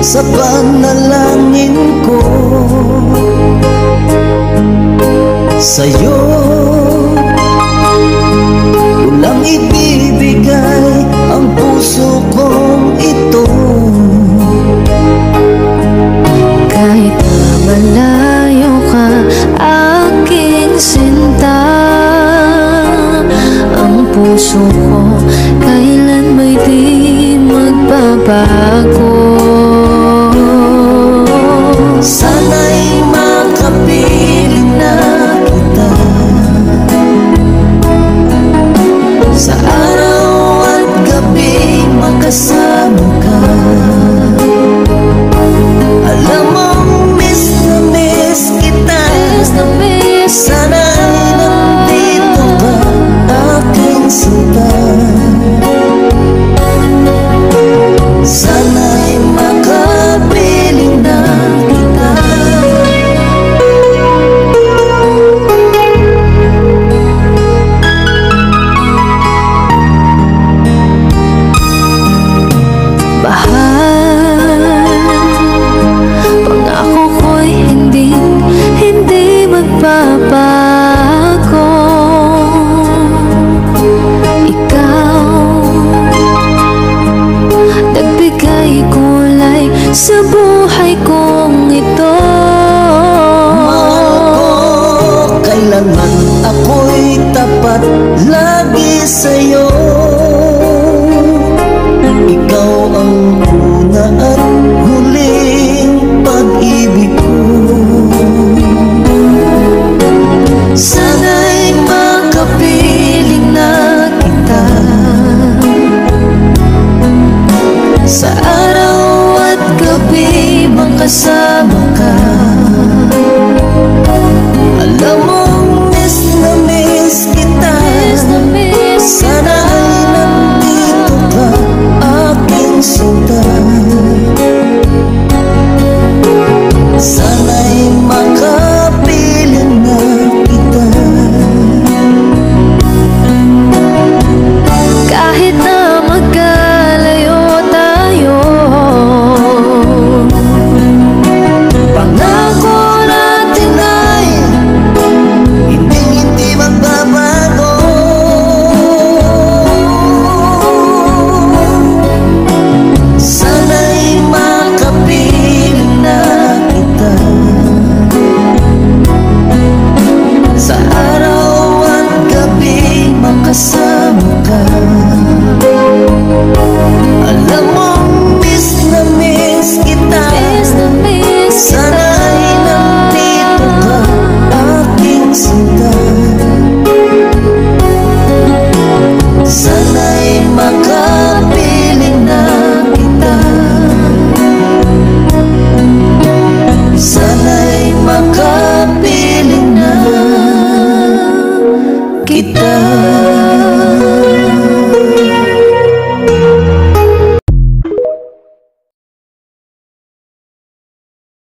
sa panalangin ko. Sa'yo walang ibibigay ang puso kong ito. Kahit na malayo ka, aking sinta, ang puso ko kailan may di magbabago. Sana'y makapiling na kita sa araw at gabi, makasama ka. Alam mong miss na miss kita, sana'y nandito ka, aking sinta. Sana'y makapiling na kita. Mahal, pangako ko'y hindi magbabago. Ikaw nagbigay kulay sa buhay